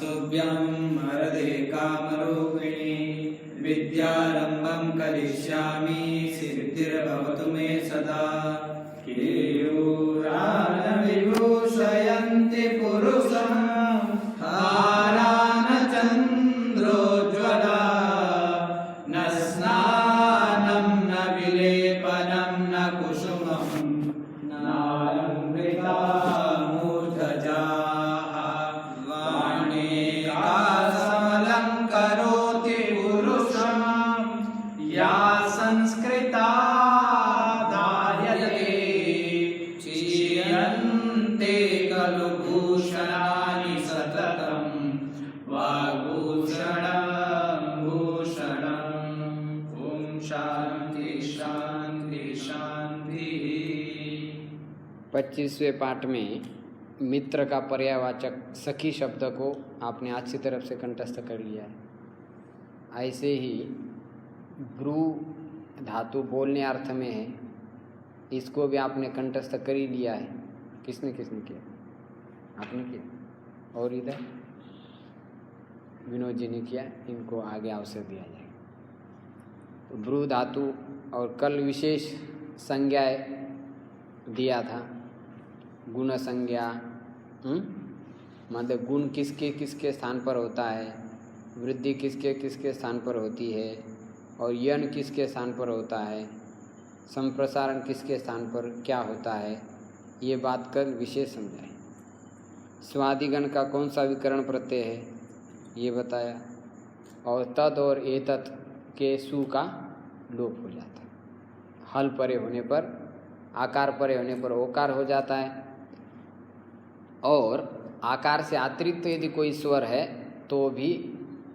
नमस्तुभ्यं वरदे कामरूपिणि विद्यारम्भं करिष्यामि सिद्धिर्भवतु मे सदा केयूरानविभूषयन्ति पुरुषं हारानचन्द्रोज्ज्वला न स्नानं न विलेपनं न कुसुमं नालङ्कृता मूर्धजाः वाणेकासमलङ्करोति पुरुषं या संस्कृता चीयन्ते खलु भूषणानि सततं वाग्भूषणं भूषणम्। ॐ शांति शांति शांति। 25वें पाठ में मित्र का पर्यायवाचक सखी शब्द को आपने अच्छी तरफ से कंठस्थ कर लिया है। ऐसे ही ब्रू धातु बोलने अर्थ में है, इसको भी आपने कंठस्थ कर ही लिया है। किसने किसने किया? आपने किया और इधर विनोद जी ने किया। इनको आगे अवसर दिया जाएगा। तो ब्रू धातु और कल विशेष संज्ञा दिया था, गुण संज्ञा। मतलब गुण किसके किसके स्थान पर होता है, वृद्धि किसके किसके स्थान पर होती है, और यन किसके स्थान पर होता है, संप्रसारण किसके स्थान पर क्या होता है, ये बात कल विशेष समझाए। स्वादिगण का कौन सा विकरण प्रत्यय है ये बताया, और तद और एतत् के सु का लोप हो जाता है। हल परे होने पर, आकार परे होने पर ओकार हो जाता है, और आकार से अतिरिक्त यदि कोई स्वर है तो भी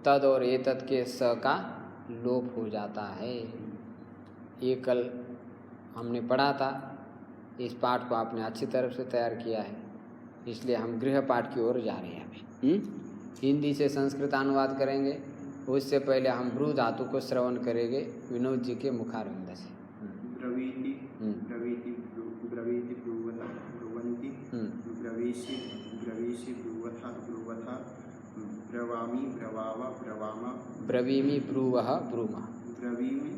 तद और एतत् के स का लोप हो जाता है। ये कल हमने पढ़ा था। इस पाठ को आपने अच्छी तरह से तैयार किया है, इसलिए हम गृह पाठ की ओर जा रहे हैं अभी। हिंदी से संस्कृत अनुवाद करेंगे, उससे पहले हम ब्रू धातु को श्रवण करेंगे विनोद जी के मुखारविंद से। ब्रवीति ब्रवीति ब्रवीति ब्रुवता ब्रुवन्ति ब्रवीषि ब्रवीषि ब्रुवथा ब्रुवथा ब्रवामि ब्रवावा ब्रवामा ब्रवीमि ब्रुवः ब्रूमः ब्रवीमि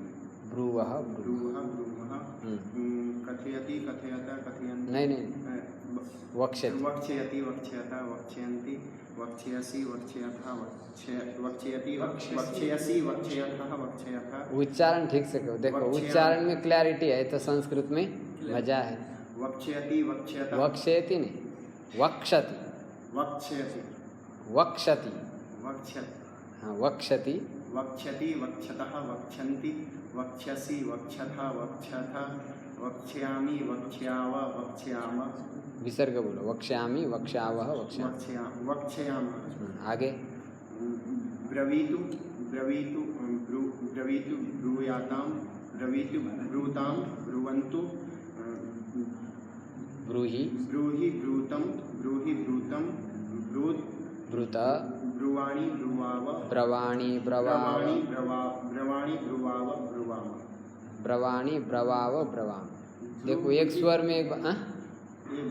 ब्रुवः ब्रुवः ब्रूमः कथयति कथयता कथयन्ति नहीं वक्ष्यति वक्ष्यति वक्ष्यता वक्ष्यन्ति वक्ष्यसि वक्ष्यथा वक्ष्यति वक्ष्यसि वक्ष्यथः वक्ष्यथा। उच्चारण ठीक से करो। देखो उच्चारण में क्लैरिटी है तो संस्कृत में मजा है। वक्ष्यति वक्ष्यता वक्ष्यति नहीं, वक्षति वक्ष्यति वक्षति वक्ष्यति हाँ वक्षति वक्ष्यति वक्ष्यतः वक्ष्यन्ति वक्ष्यसि वक्ष्यथा वक्ष्यथा वक्ष्यामि वक्ष्याव वक्ष्याम। विसर्ग बोलो। वक्ष्यामि वक्ष्यावः वक्ष्याम। आगे ब्रवीतु ब्रवीतु ब्रवीतु ब्रूयातां ब्रवीतु ब्रूतां ब्रुवन्तु ब्रूहि ब्रूहि ब्रूतं ब्रूहि ब्रूतं ब्रूत् ब्रूत ब्रुवाणि ब्रुवाव ब्रवाणि ब्रवाव ब्रवाणि ब्रुवाव ब्रुवाम ब्रवाणि ब्रवाव ब्रवाम। देखो एक स्वर में एक ये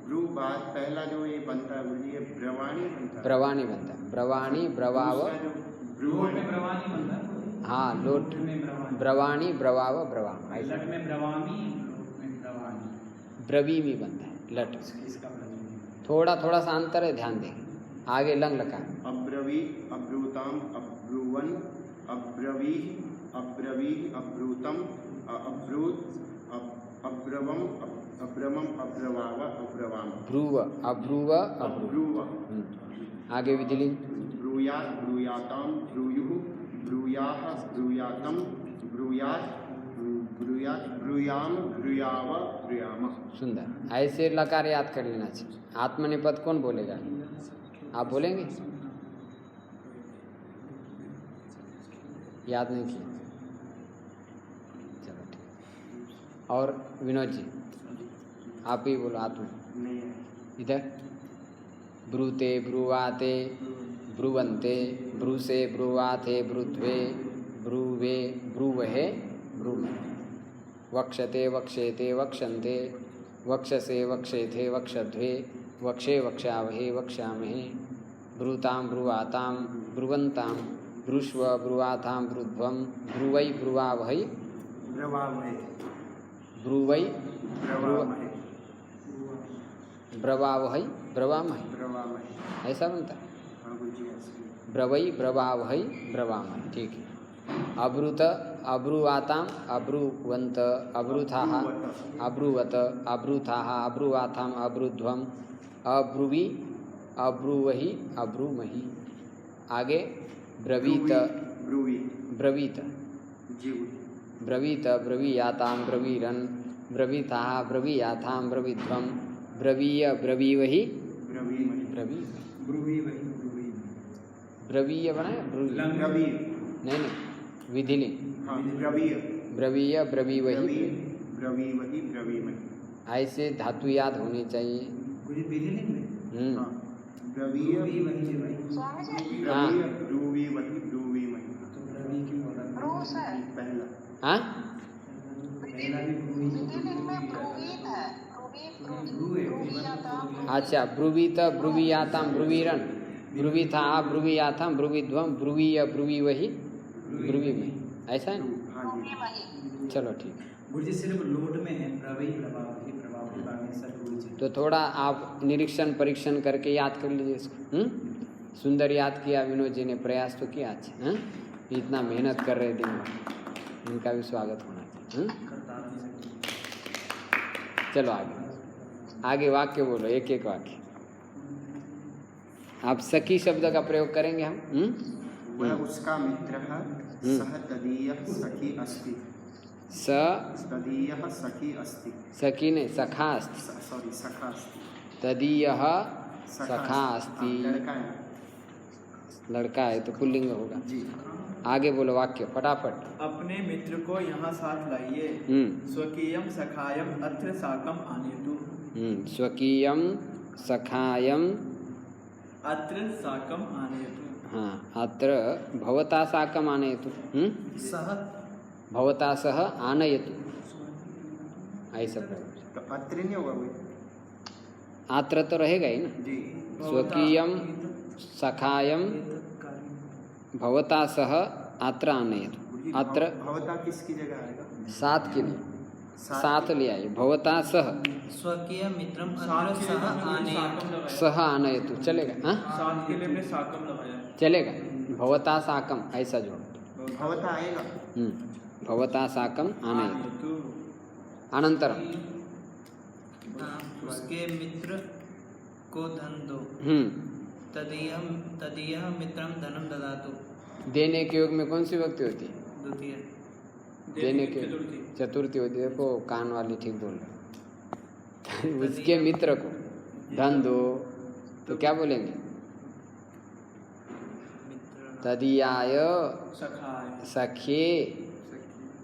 ब्रू बात पहला जो ये बनता है बोलिए ब्रवाणी बनता है। ब्रवाणी बनता है। ब्रवाणी ब्रवाव लोट में ब्रवानी बनता है। हाँ लोट ब्रवाणी ब्रवाव ब्रवाम। लट में ब्रवामी, लोट में ब्रवानी। ब्रवीमी बनता है लट। थोड़ा थोड़ा सा अंतर है, ध्यान देंगे। आगे लंग लकार। अब्रवी अब्रूताम अब्रुवन अब्रवी अब्रवी अब्रूतम अब्रूत अब्रवम अब्रमम अब्रवाव अब्रवाम। ब्रूव अब्रूव अब्रूव। आगे विधिलिंग। ब्रूयात ब्रूयाताम ब्रूयुः ब्रूयाः ब्रूयातम ब्रूयात ब्रूयात ब्रूयाम ब्रूयाव ब्रूयाम। सुंदर। ऐसे लकार याद कर लेना चाहिए। आत्मनेपद कौन बोलेगा? आप बोलेंगे? याद नहीं किया? चलो ठीक। और विनोद जी आप ही बोलो आत्म। इधर ब्रूते ब्रुवाते ब्रुवन्ते ब्रूसे ब्रुवाथे ब्रुध्वे ब्रुवे ब्रुवहे ब्रूमहे वक्षते वक्षेते वक्षन्ते वक्षसे वक्षेथे वक्षध्वे वक्षे वक्षावहे वक्षामहे ब्रूतां ब्रुवातां ब्रुवन्तां ब्रुष्व ब्रुवातां ब्रुध्वं ब्रुवै ब्रुवावहै ब्रवामहे ब्रुवै ब्रवामहे ब्रवावहै ब्रवामहै ब्रवामहे। ऐसा बनता है। हाँ गुरुजी ऐसे। ब्रवै ब्रवावहै ब्रवामहै, ठीक है। अब्रुत अब्रुवातां अब्रुवन्त अब्रुथाः अब्रुवत अब्रुथाः अब्रुवाथाम् अब्रुध्वम् अब्रुवि अब्रुवहि अब्रुमहि। आगे ब्रवीत ब्रुवी ब्रवीत जी ब्रवीत ब्रवीयातां ब्रवीरन् ब्रवीथाः ब्रवीयाथां ब्रवीध्वं ब्रवीय ब्रवीवहि ब्रवीमहि ब्रवी ब्रुवी वही ब्रुवी। ब्रवीय बनाया ब्रुवी ब्रवी नहीं विधिलिंग हाँ ब्रवीय ब्रवीय ब्रवीवहि ब्रवीवहि ब्रवीमहि। ऐसे धातु याद होनी चाहिए। कुछ विधि नहीं में हाँ ब्रवीय ब्रुवी वही है भाई। ब्रवीय ब्रुवी वही ब्रुवीमहि। तो ब्रवी क्यों बोला? पहला हाँ पहला भी ब्रुवी ब्रुवे अच्छा ब्रुवीत ब्रुवीयातां ब्रुवीरन् ब्रुवीथाः ब्रुवीयाथां ब्रुवीध्वं ब्रुवीय ब्रुवीवहि ब्रुवीमहि, ऐसा है ना? हाँ जी चलो ठीक है। गुरुजी सिर्फ लोट में है प्रवई प्रभाव ही प्रभाव के बारे सब गुरुजी। तो थोड़ा आप निरीक्षण परीक्षण करके याद कर लीजिए इसको। सुंदर याद किया विनोद जी ने, प्रयास तो किया अच्छा। इतना मेहनत कर रहे दिन भर, इनका भी स्वागत होना चाहिए। चलो आगे आगे वाक्य बोलो, एक एक वाक्य। आप सखी शब्द का प्रयोग करेंगे हम। वह उसका मित्र सह तदीयः सखी अस्ति। स तदीयः सखी अस्ति। सखी ने सखा अस्ति। सॉरी सखा अस्ति। तदीयः सखा अस्ति। लड़का है लड़का है तो पुल्लिंग होगा जी। आगे बोलो वाक्य फटाफट। अपने मित्र को यहाँ साथ लाइए। स्वकीयम सखायम अत्र साकम आनेतु। स्वकीयम सखायम अत्र साकम आनेतु। हाँ अत्र भवता साकम आनयतु। सह भवता सह आनयतु, ऐसा प्रयोग। तो अत्र नहीं होगा कोई? अत्र तो रहेगा ही ना। जी स्वकीयम सखायम भवता सह अत्र आनयतु। अत्र भवता किसकी जगह आएगा? साथ के लिए साथ ले आइए। भवता सह स्वकीय मित्रम अत्र सह आनेतु। सह आनयतु चलेगा। हाँ साथ के लिए हमने साकम लगाया। चलेगा। भवता साकम ऐसा जोड़। भवता आएगा। भवता साकम आनयतु। अनंतरम उसके मित्र को धन दो। तदीय मित्रम धनम ददातु। देने के योग में कौन सी विभक्ति होती है? द्वितीय। देने के चतुर्थी होती है। देखो कान वाली ठीक बोल रहे। उसके मित्र को धन दो तो क्या बोलेंगे? तदीयाय सखे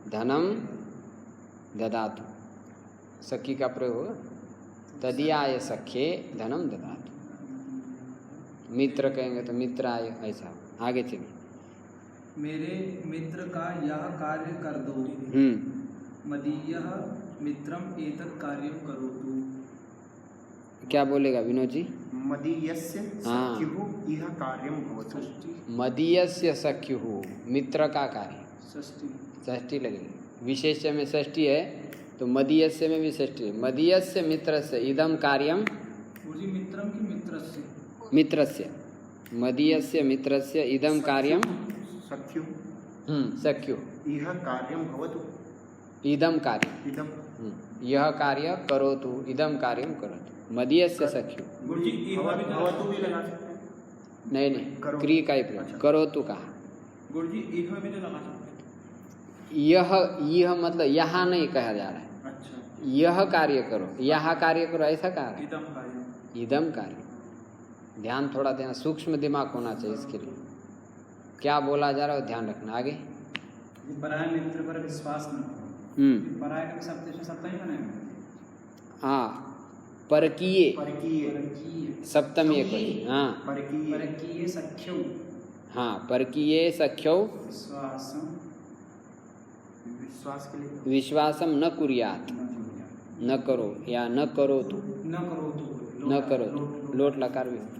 धनम ददातु। सखी का प्रयोग होगा। तदीयाय सखे धनम ददातु। मित्र कहेंगे तो मित्राय, ऐसा आगे चलिए। मेरे मित्र का यह कार्य कर दो। मदीयः मित्रम एतत् कार्यं करोतु। क्या बोलेगा विनोद जी? मदीयस्य सख्युः इह कार्यं भवतु। मदीयस्य सख्युः मित्र का कार्य। षष्ठी लगेगी। विशेष्य में षष्ठी है तो मदीयस्य में भी षष्ठी है। मदीयस्य मित्रस्य इदं कार्यं। मित्रम की मित्रस्य? मित्रस्य। मदीयस्य मित्रस्य इदं कार्यं सख्युः सख्युः इह कार्यं भवतु। इदं कार्य इदं यह कार्य करोतु। इदं कार्यं करोतु। मदीयस्य सख्युः। भवतु भी लगा सकते हैं। नहीं क्रिया का ही प्रयोग। करोतु कहा। गुरुजी इह भी तो लगा सकते। यह मतलब यहाँ नहीं कहा जा रहा है। अच्छा यह कार्य करो, यह कार्य करो ऐसा कहा है। इदम कार्य। इदम कार्य। ध्यान थोड़ा देना, सूक्ष्म दिमाग होना चाहिए इसके लिए। क्या बोला जा रहा है ध्यान रखना। आगे पराय मित्र पर विश्वास न करो। पराय का शब्द सप्तमी ही बनेगा। हाँ परकीय परकीय सप्तमी एक होती। हाँ परकीय सख्यौ। हाँ परकीय सख्यौ विश्वास के लिए विश्वासम न कुर्यात। न करो या न करो तू। न करो तो न करो तो लोट लकार भी होता।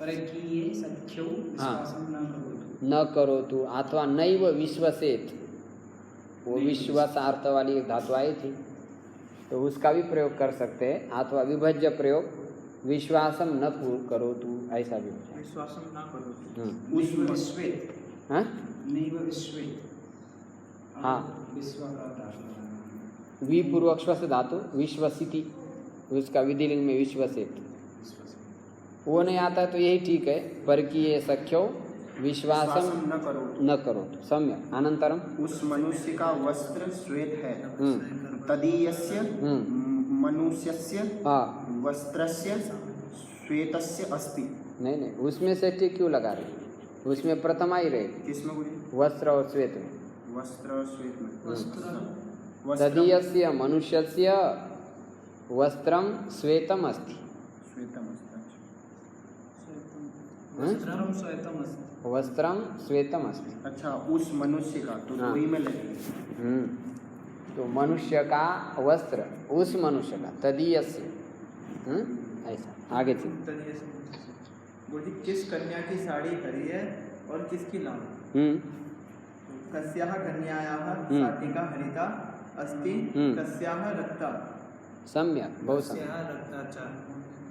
परकीये सख्यौ विश्वासं न करोतु। न करो तू अथवा नैव विश्वसेत, वो विश्वासार्थ वाली एक धातु आई थी तो उसका भी प्रयोग कर सकते हैं, अथवा विभज्य प्रयोग विश्वासम न करो तू, ऐसा भी हो जाए। विश्वासम ना करो तू। नैव विश्वेत, हाँ नैव विश्वेत, हाँ, विश्व का धातु विपूर्वक श्वस धातु विश्वसिति, उसका विधिलिंग में विश्वसेत, वो नहीं आता तो यही ठीक है। पर कि ये सख्यो विश्वासम न करो तो सम्यक। अनंतरम उस मनुष्य का वस्त्र श्वेत है, तदीयस्य मनुष्यस्य वस्त्रस्य श्वेतस्य अस्ति। नहीं नहीं, उसमें से ठीक क्यों लगा रहे, उसमें प्रथमा ही रहे। किसमें बोलिए? वस्त्र और श्वेत में। वस्त्र और श्वेत में। वस्त्र तदीयस्य मनुष्यस्य वस्त्रम श्वेतम अस्ति। श्वेतम अस्ति। वस्त्रं श्वेतम् अस्ति। वस्त्रम श्वेतम अस्ति। अच्छा, उस मनुष्य का तो हाँ। दो ही में लगेगा। तो मनुष्य का वस्त्र, उस मनुष्य का, तदीयस्य, ऐसा आगे चल। तदीय से बोलिए किस कन्या की साड़ी हरी है और किसकी लाल? कस्याः कन्यायाः शाटिका हरिता अस्ति, कस्याः रक्ता। सम्यक, बहुत सम्यक। कस्याः रक्ता च,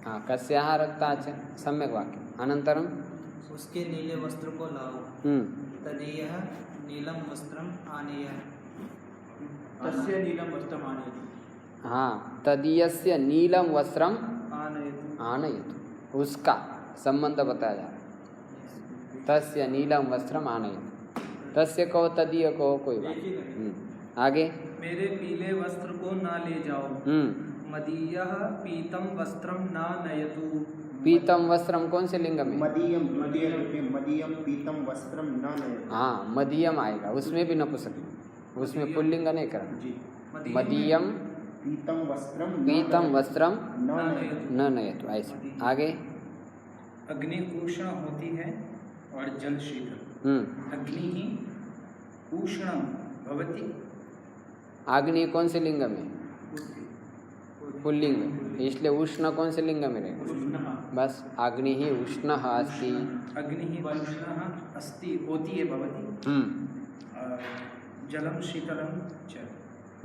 हाँ, कस्याः रक्ता च, सम्यक वाक्य। अनंतरम उसके नीले वस्त्र को लाओ, तदीयः नीलम वस्त्रम आनेय। तस्य नीलम वस्त्रम आनयतु। हाँ, तदीयस्य नीलम वस्त्रम आनयतु। आनयतु, उसका संबंध बताया जा रहा। तस्य नीलम वस्त्रम आनयतु, तस्य कहो तदीय कहो कोई बात नहीं। आगे मेरे पीले वस्त्र को ना ले जाओ, मदीयः पीतम वस्त्रम ना नयतु। पीतम वस्त्रम कौन से लिंग में? मदीयम, मदीयम पीतम वस्त्रम न नयतु। हाँ, मदीयम आएगा, उसमें भी नपुंसक, उसमें पुल्लिंग नहीं करना। जी। मदीयम पीतम वस्त्रम पीतम वस्त्रम न नयतु। न नयतु, ऐसा। आगे अग्नि उष्ण होती है और जल शीतल। अग्नि ही उष्णम भवति। अग्नि कौन से लिंग में? पुल्लिंग, इसलिए उष्ण कौन से लिंग में रहेगा? बस, अग्नि ही उष्ण अस्ति। अग्नि ही उष्ण अस्ति होती है भवति। जलम शीतलम च,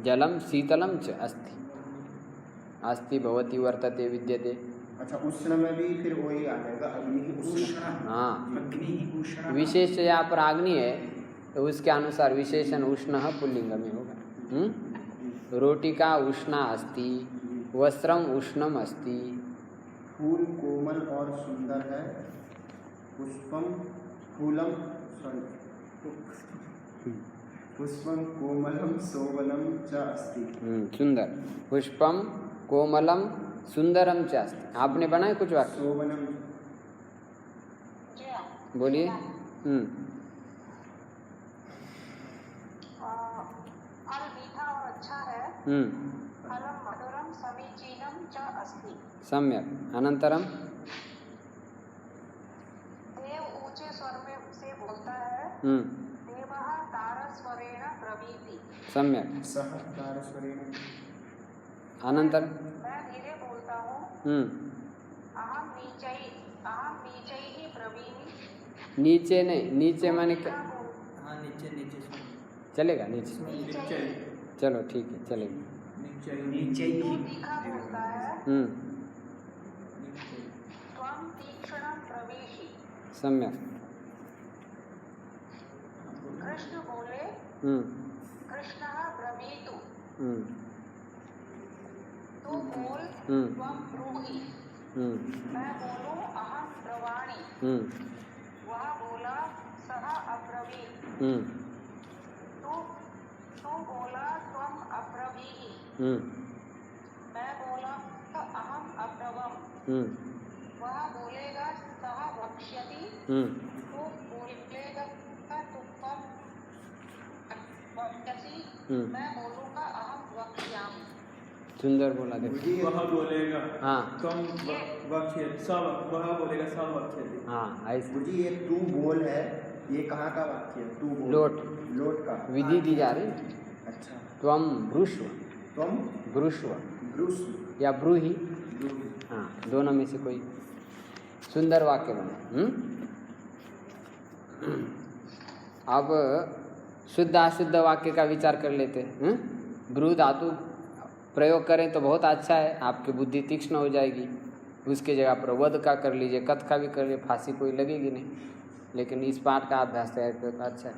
जलम शीतलम च अस्ति। अस्ति भवति वर्तते विद्यते। अच्छा, उष्ण में भी फिर वही आ जाएगा, अग्नि ही उष्ण। हाँ, अग्नि ही उष्ण। विशेष यहाँ पर अग्नि है तो उसके अनुसार विशेषण उष्ण पुल्लिंग में होगा। रोटिका उष्णा अस्ति, वस्त्रम उष्णम अस्ति। फूल कोमल और सुंदर है, पुष्पम फूलम पुष्पम कोमलम सोवलम च अस्ति। सुंदर, पुष्पम कोमलम सुंदरम च अस्ति। आपने बनाए कुछ वाक्य? सोवलम। बोलिए। फल मीठा और अच्छा है, फलम मधुरम समीचीनम च अस्ति। सम्यक। अनंतरम देव ऊंचे स्वर में से बोलता है, देवः तारस्वरेण ब्रवीति। सम्यक। सह तारस्वरेण। अनंतरम मैं धीरे बोलता हूँ, अहम नीचैः ब्रवीमि। नीचे नहीं, नीचे माने क्या? हाँ, नीचे नीचे चलेगा, नीचे। नीचे चलो ठीक है, चलेगा। नीचे ही। तू तीखा बोलता है, त्वं तीक्ष्णं ब्रवीषि। सम्यक। कृष्ण बोले, कृष्णः ब्रवीतु। तू बोल, त्वं ब्रूहि। मैं बोलूं, अहम ब्रवाणि। वह बोला, सः अब्रवीत्। तू बोला, त्वं अब्रवीहि। मैं बोला, अहम अब्रवम्। वह बोलेगा, सः वक्ष्यति। तू बोलेगा, त्वं वक्ष्यसि। मैं बोलूँगा, अहम वक्ष्यामि। सुंदर बोला, देखो। वह बोलेगा, हाँ, तुम वक्ष्य, सब वह बोलेगा, सब वक्ष्यति। हाँ, ऐसे। गुरुजी, ये तू बोल है, ये कहाँ का वाक्य है? तू बोल। लोट का विधि दी जा रही। अच्छा। त्वम ब्रुष्व, तुम ब्रुष्व ब्रूस या ब्रूहि, हाँ, दोनों में से कोई। सुंदर वाक्य बने। अब शुद्ध अशुद्ध वाक्य का विचार कर लेते हैं। ब्रू धातु प्रयोग करें तो बहुत अच्छा है, आपकी बुद्धि तीक्ष्ण हो जाएगी। उसके जगह पर वध का कर लीजिए, कथ का भी कर लीजिए, फांसी कोई लगेगी नहीं। लेकिन इस पाठ का अभ्यास तैयार करें तो अच्छा है।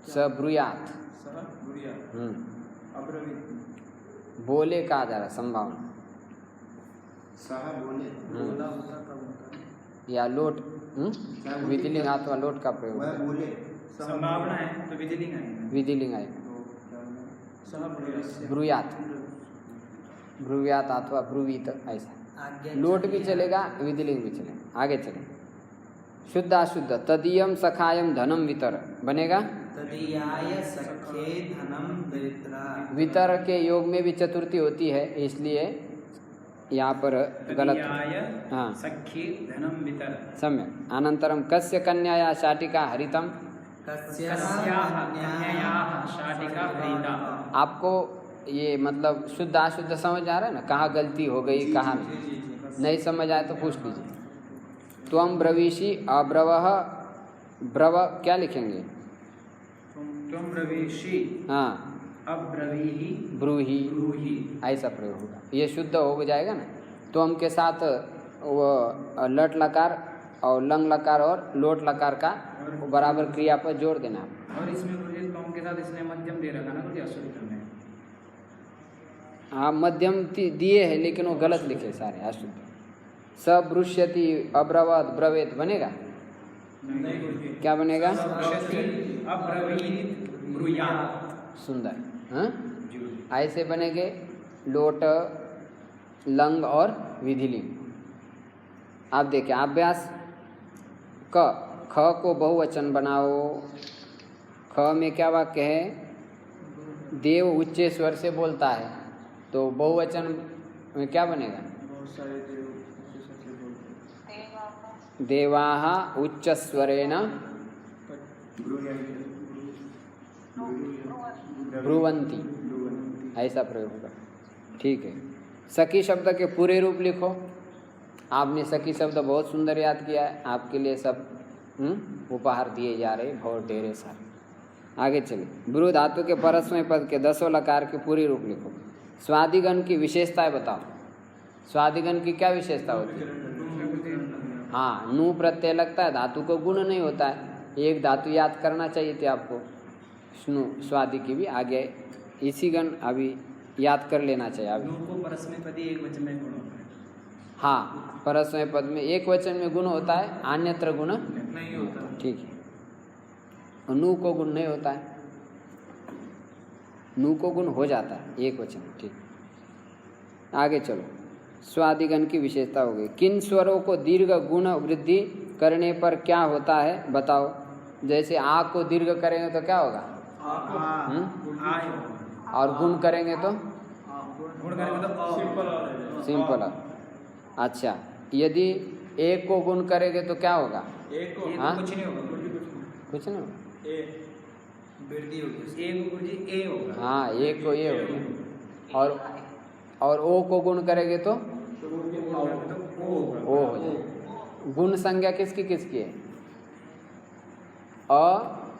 सब्रुयात, बोले कहा जा रहा संभावना, सह बोले, बोला होता तब होता। या लोट, विधिलिंग अथवा लोट का प्रयोग, वह बोले, संभावना है तो विधिलिंग आएगा। विधिलिंग आएगा। सह ब्रूयास्य। ब्रूयात, ब्रूयात अथवा ब्रूवीत, ऐसा लोट भी चलेगा, विधिलिंग भी चलेगा। आगे चले, शुद्ध अशुद्ध, तदीयम सखायम धनम वितर बनेगा। तदीयाय सख्ये धनम वितरा। वितर के योग में भी चतुर्थी होती है, इसलिए यहाँ पर गलत। हाँ, सख्ये धनम वितर। सम्यक। अनंतरम कस्य कन्याया शाटिका हरितम, कस्याः कन्यायाः शाटिका हरिता। आपको ये मतलब शुद्ध अशुद्ध समझ आ रहा है ना, कहाँ गलती हो गई कहाँ नहीं समझ आए तो पूछ लीजिए। त्वम ब्रवीषि अब्रवः, ब्रव क्या लिखेंगे? त्वम ब्रवीषि हाँ, अब्रवीहि ब्रूहि, ब्रूहि। ऐसा प्रयोग होगा। ये शुद्ध हो जाएगा ना। त्वम के साथ वो लट लकार और लंग लकार और लोट लकार का बराबर क्रिया पर जोड़ देना आप। और इसमें गुरुजी त्वम के साथ इसने मध्यम दे रखा ना गुरुजी अशुद्ध में। हाँ, मध्यम दिए हैं लेकिन वो गलत लिखे सारे अशुद्ध। सबृश्यति अब्रवत ब्रवेत बनेगा? नहीं गुरुजी। क्या बनेगा? अब्रवीत ब्रूयात। सुंदर। हाँ, ऐसे बनेंगे लोट, लंग और विधिलिंग। आप देखिए अभ्यास। क, ख को बहुवचन बनाओ। ख में क्या वाक्य है? देव उच्च स्वर से बोलता है, तो बहुवचन में क्या बनेगा? देवाः उच्च स्वरेण ब्रुवन्ति, ऐसा प्रयोग होगा। ठीक है। सखी शब्द के पूरे रूप लिखो। आपने सखी शब्द बहुत सुंदर याद किया है, आपके लिए सब उपहार दिए जा रहे, बहुत ढेरे सारे। आगे चलिए। ब्रू धातु के परस्मय पद के 10 लकार के पूरे रूप लिखो। स्वादिगण की विशेषताएं बताओ। स्वादिगण की क्या विशेषता होती है? हाँ, नू प्रत्यय लगता है, धातु को गुण नहीं होता है। एक धातु याद करना चाहिए थे आपको। स्नु स्वादि की भी आगे इसी गण अभी याद कर लेना चाहिए अभी। नू को परस्मै पदी एक वचन में गुण होता है। हाँ, परस्मय पद में एक वचन में गुण होता है, अन्यत्र गुण नहीं होता। ठीक है। और नू को गुण नहीं होता है, नू को गुण हो जाता है एक वचन। ठीक, आगे चलो। स्वादिगण की विशेषता हो गई। किन स्वरों को दीर्घ गुण वृद्धि करने पर क्या होता है बताओ। जैसे आ को दीर्घ करेंगे तो क्या होगा? और गुण करेंगे तो सिंपल। अच्छा, यदि एक को गुण करेंगे तो क्या होगा? हाँ, कुछ नहीं होगा। कुछ नहीं होगा। वृद्धि होगी। एक गुरुजी ए होगा। हाँ, एक को ये होगा। और ओ को गुण करेंगे तो ओ हो जाए। गुण संज्ञा किसकी किसकी है? अ,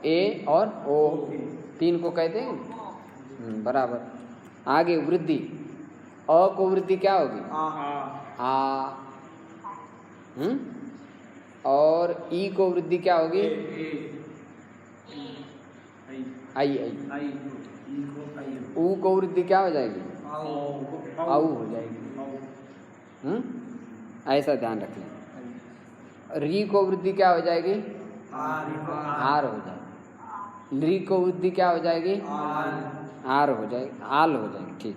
ए और ओ, तीन को कहते हैं बराबर। आगे वृद्धि। अ को वृद्धि क्या होगी? आ। और ई को वृद्धि क्या होगी? आई। आई। ऊ को वृद्धि क्या हो जाएगी? आऊ हो जाएगी। ऐसा ध्यान रख लें। री को वृद्धि क्या हो जाएगी? आर हो जाएगी। ली को वृद्धि क्या हो जाएगी? आर हो जाएगी, आल हो जाएगी। ठीक,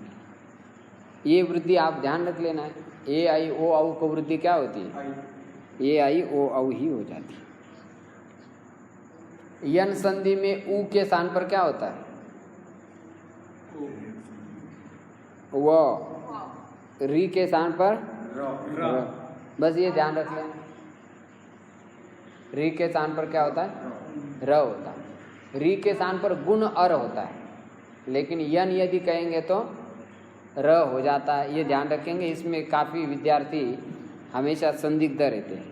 ये वृद्धि आप ध्यान रख लेना है। ए आई ओ औ को वृद्धि क्या होती है? ए आई ओ औ ही हो जाती है। यन संधि में ऊ के स्थान पर क्या होता है? व। री के स्थान पर र। बस ये ध्यान रख लें। री के स्थान पर क्या होता है? र होता है। री के स्थान पर गुण अर होता है, लेकिन यन यदि कहेंगे तो र हो जाता है, ये ध्यान रखेंगे। इसमें काफ़ी विद्यार्थी हमेशा संदिग्ध रहते हैं।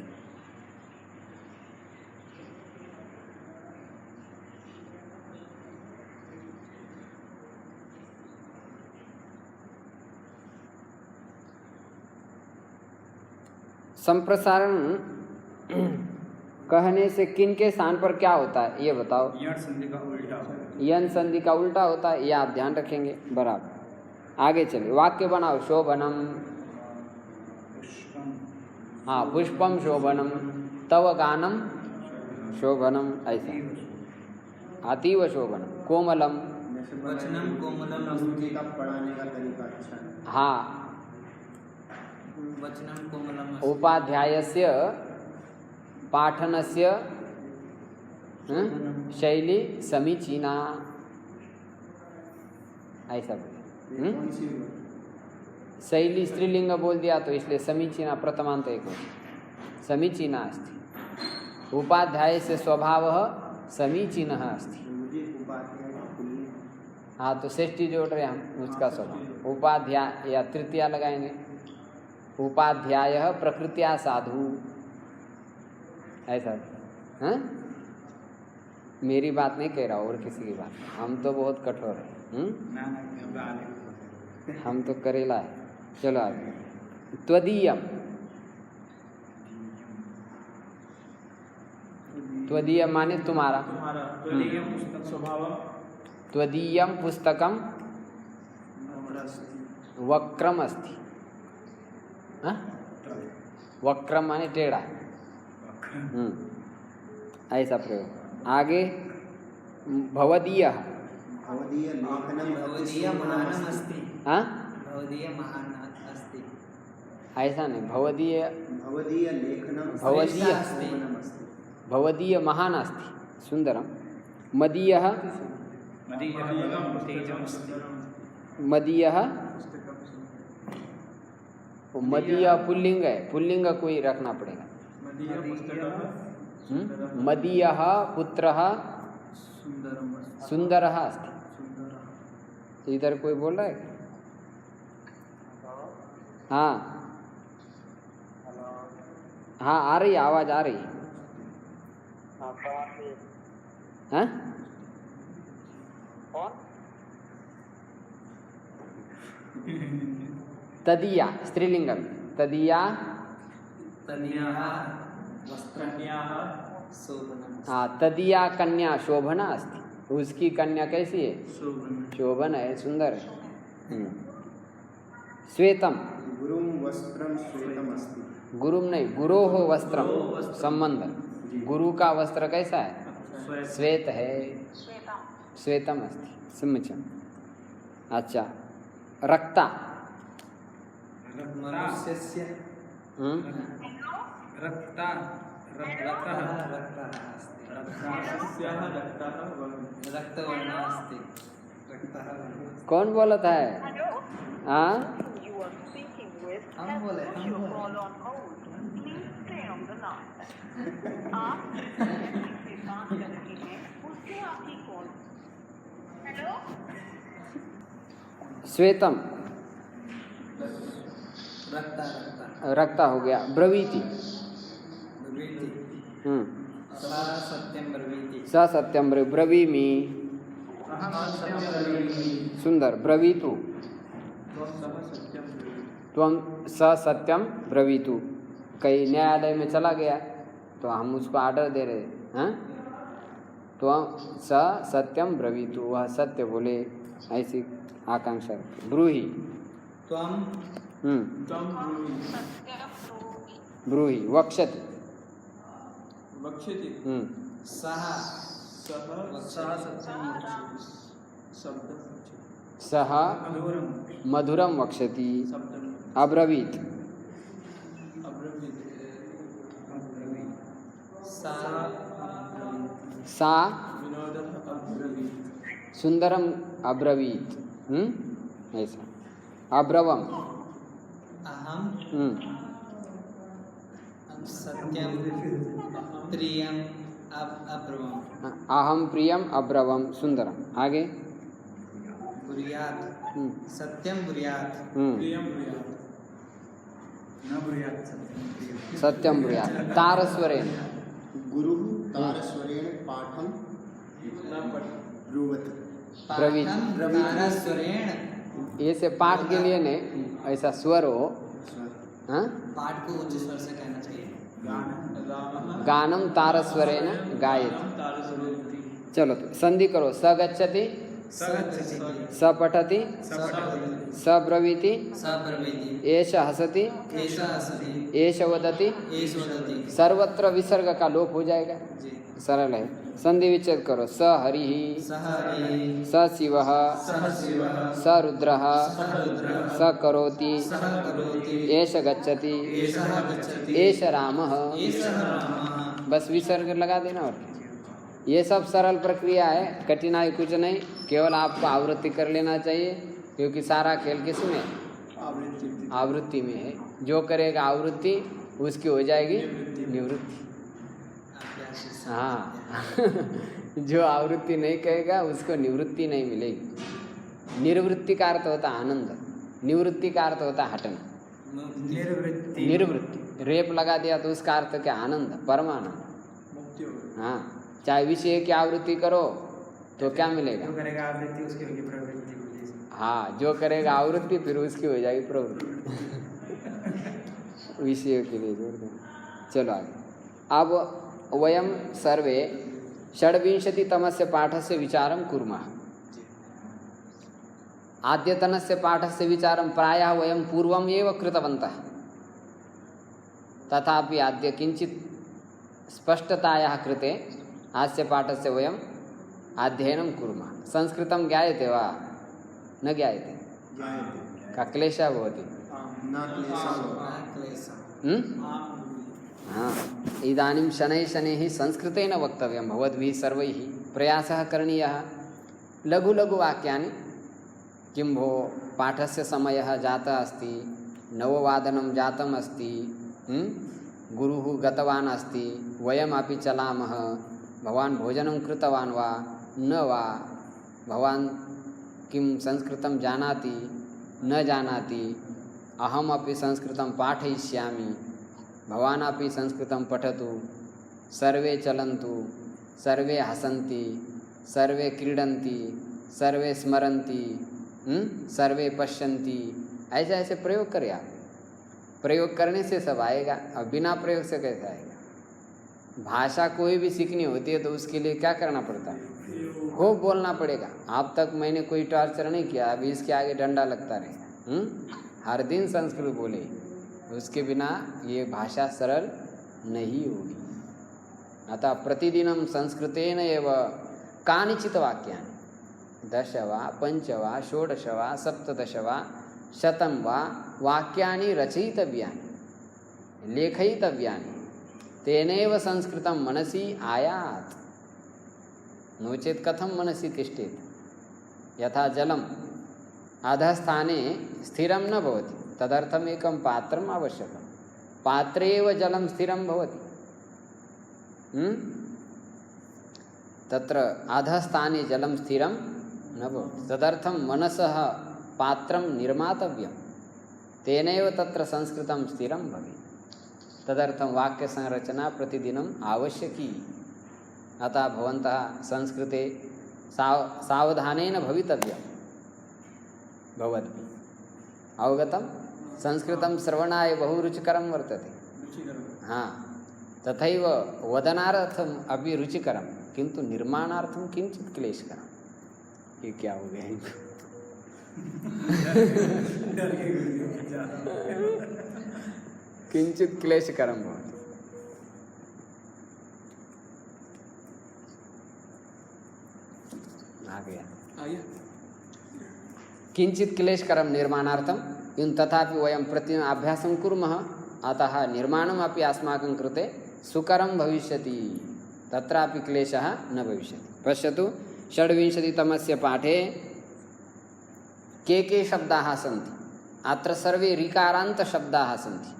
संप्रसारण कहने से किन के स्थान पर क्या होता है ये बताओ। यण संधि का उल्टा होता है। यन संधि का उल्टा होता है, ये आप ध्यान रखेंगे बराबर। आगे चलिए, वाक्य बनाओ। शोभनम, पुष्पम, हाँ पुष्पम शोभनम, तव गानम शोभनम, ऐसा अतीव शोभनम। कोमलम, वचनम कोमलम अस्ति का पढ़ाने का तरीका अच्छा है। हाँ वचनम कोमलम उपाध्यायस्य पाठनस्य शैली समीचीना, ऐसा बोले। कौन सी हुई? शैली स्त्रीलिंग बोल दिया तो इसलिए समीचीना प्रथमांत एक वचन, समीचीना अस्ति। उपाध्यायस्य स्वभावः समीचीनः अस्ति। मुझे उपाध्याय पुल्लिंग। हाँ तो षष्ठी जोड़ रहे हम उसका स्वभाव। उपाध्याय या तृतीया लगाएंगे। उपाध्यायः प्रकृत्या साधु, ऐसा। हाँ मेरी बात नहीं कह रहा और किसी की बात, हम तो बहुत कठोर हैं। हम तो करेला है। चलो आगे। त्वदीयम, त्वदीय माने तुम्हारा। त्वदीयम पुस्तकम वक्रम अस्ति। वक्रम माने टेढ़ा, ऐसा प्रयोग। आगे भवदीय, भवदीय लेखनम भवदीय महानम अस्ति। हाँ भवदीय महान अस्ति। ऐसा नहीं, भवदीय भवदीय लेखनम भवदीय शोभनम अस्ति। भवदीय महान अस्ति सुंदरम। मदीयः, मदीयः बलं तेजम् अस्ति। मदीयः, मदीय पुल्लिंग है, पुल्लिंग कोई रखना पड़ेगा। मदीयः पुत्रः सुंदरः अस्ति। इधर कोई बोल रहा है? हाँ हाँ आ रही आवाज आ रही। हाँ तदीया स्त्रीलिंग में, तदीया हाँ तदीया कन्या शोभना अस्ति। उसकी कन्या कैसी है? शोभन है, सुंदर है। श्वेतम, गुरुम वस्त्रम श्वेतम अस्ति। गुरुम नहीं, गुरोः वस्त्रम संबंध। गुरु का वस्त्र कैसा है? श्वेत है, श्वेतम अस्ति, समीचीन। अच्छा रक्ता, मनुष्यस्य रक्ता रक्तवर्णः अस्ति। कौन बोला था? हाँ You are speaking with हम बोले, has put हम your बोले। call on hold. Please stay on the line. आप जिससे बात कर रहे हैं उससे आपकी कॉल। हेलो, श्वेतम रक्ता रक्ता रक्ता हो गया। ब्रवीति, ब्रवीति सा सत्यम ब्रवीति। स सत्यम ब्रवीमि, सुंदर। ब्रवीतु, त्वं स सत्यम ब्रवीतु। कहीं न्यायालय में चला गया तो हम उसको ऑर्डर दे रहे हैं, त्वं स सत्यम ब्रवीतु, वह सत्य बोले, ऐसी आकांक्षा। ब्रूहि, त्वं ब्रूहि। वक्षति, वक्ष्यति। सः सः मधुरम वक्षति। अब्रवीत, सा सुंदरम अब्रवीत। ऐसा। अब्रवम, अहम सत्यम प्रियम अब्रवम। अहम प्रियम अब्रवम, सुंदरम। आगे ब्रूयात् सत्यम ब्रूयात् प्रियम ब्रूयात् न ब्रूयात् सत्यम प्रियम सत्यम ब्रूयात् तारस्वरेण गुरुः तारस्वरेण पाठं ब्रुवत् ब्रवीति। तारस्वरेण ये से पाठ के लिए नहीं, ऐसा स्वर हो। हाँ? पाठ को उच्च स्वर से कहना चाहिए। गानम तारस्वरेण गायति। चलो तो संधि करो। स गच्छति, स पठति, स ब्रवीति, एष हसति, एष वदति। सर्वत्र विसर्ग का लोप हो जाएगा। सरल है। संधि विच्छेद करो। स हरिः, स शिवः, स रुद्रः, स करोति, एष गच्छति, एष रामः। बस विसर्ग लगा देना। और ये सब सरल प्रक्रिया है, कठिनाई कुछ नहीं, केवल आपको आवृत्ति कर लेना चाहिए, क्योंकि सारा खेल किसमें? आवृत्ति में है। जो करेगा आवृत्ति उसकी हो जाएगी निवृत्ति। हाँ जो आवृत्ति नहीं कहेगा उसको निवृत्ति नहीं मिलेगी। निर्वृत्ति का अर्थ होता है आनंद, निवृत्ति का अर्थ होता है हटना। निर्वृत्ति रेप लगा दिया तो उसका अर्थ क्या? आनंद, परमानंद। हाँ, चाहे विषय की आवृत्ति करो तो क्या मिलेगा? जो करेगा आवृत्ति उसकी होगी प्रवृत्ति। हाँ, जो करेगा आवृत्ति फिर उसकी हो जाएगी प्रवृत्ति। विषय के लिए जोड़ दें। चलो आगे। अब वयम सर्वे षड्विंशतितमस्य पाठस्य विचारं कुर्मः। आद्यतनस्य पाठस्य विचारं प्रायः वयं पूर्वम् एव कृतवन्तः, तथापि अद्य किञ्चित् स्पष्टतायाः कृते अस्य पाठस्य वयम् अध्ययनं कुर्मः। संस्कृतं ज्ञायते वा? न ज्ञायते? का क्लेशः भवति? हाँ, इदानीं शनैः शनैः संस्कृतेन वक्तव्यं भवद्भिः सर्वैः प्रयासः करणीयः। लघु लघु वाक्यानि। किं भो, पाठस्य समयः जातः अस्ति, 9 जातम् अस्ति, गुरुः गतवान् अस्ति, वयमपि चलामः, भवान् भोजनं कृतवान् वा न वा, भवान् किं संस्कृतं जानाति न जानाति, अहमपि संस्कृतं पाठयिष्यामि, भवान् अपि संस्कृतं पठतु, सर्वे चलन्तु, सर्वे हसन्ति, सर्वे क्रीडन्ति, सर्वे स्मरन्ति, सर्वे पश्यन्ति। ऐसे ऐसे प्रयोग करें आप। प्रयोग करने से सब आएगा, अब बिना प्रयोग से कैसे आएगा? भाषा कोई भी सीखनी होती है तो उसके लिए क्या करना पड़ता है? खूब बोलना पड़ेगा। अब तक मैंने कोई टॉर्चर नहीं किया, अभी इसके आगे डंडा लगता रहेगा। हर दिन संस्कृत बोले, उसके बिना ये भाषा सरल नहीं होगी। अतः प्रतिदिनं संस्कृतेन एव कानिचित् वाक्यानि 10 वा 5 वा 16 वा 17 वा 100 वा वाक्यानि रचयितव्यानि, लेखयितव्यानि। तेनैव संस्कृतं मनसि आयात्, नो चेत् कथं मनसि तिष्ठेत्? यथा जलम् अधस्थाने स्थिरं न भवति, तदर्थम् एकं पात्रम् आवश्यकं। पात्रे एव जलं स्थिरं भवति। तत्र अधस्थाने जलं स्थिरं न भवति, तदर्थं मनसः पात्रं निर्मातव्यं, तेनैव तत्र संस्कृतं स्थिरं भवेत्। तदर्थं वाक्यसंरचना प्रतिदिनम् आवश्यकी। अतः भवन्तः संस्कृते सावधानेन भवितव्यं भवद्भिः। अवगतं? संस्कृतं श्रवणाय बहु रुचिकरं वर्तते। हाँ, तथैव वदनार्थम् अपि रुचिकरं, किन्तु निर्माणार्थं किञ्चित् क्लेशकरं। ये क्या हो गया? किञ्चित् क्लेशकरं भवति। आ गया। किञ्चित् क्लेशकरं निर्माणार्थं, किन्तु तथापि वयं प्रतिदिनं अभ्यासं कुर्मः, अतः निर्माणमपि अस्माकं कृते सुकरं भविष्यति, तत्रापि क्लेशः न भविष्यति। पश्यतु, 26तमस्य पाठे के शब्दाः सन्ति? अत्र सर्वे ऋकारान्तशब्दाः सन्ति।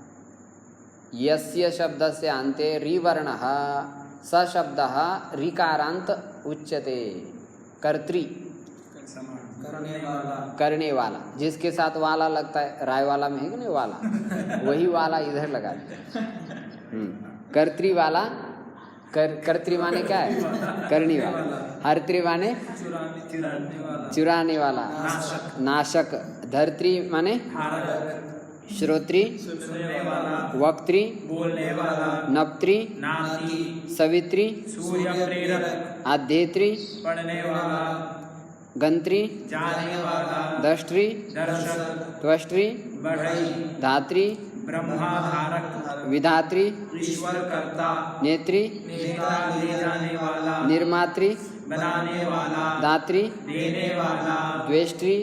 यस्य शब्दस्य अन्ते ऋवर्णः स शब्दः ऋकारान्त उच्यते। कर्तृ करने वाला, जिसके साथ वाला लगता है, राय वाला में है कि नहीं वाला, वही वाला इधर लगा दिया। कर्त्री वाला, कर्त्री माने क्या है? करने वाला। हर्त्री माने चुराने वाला, नाशक। धर्त्री माने श्रोत्री, वक्त्री, नप्त्री, सवित्री, आध्येत्री, गंत्री, दष्ट्री, त्वष्ट्री, धात्री, विधात्री, नेत्री, निर्मात्री, दात्री, द्वेष्ट्री,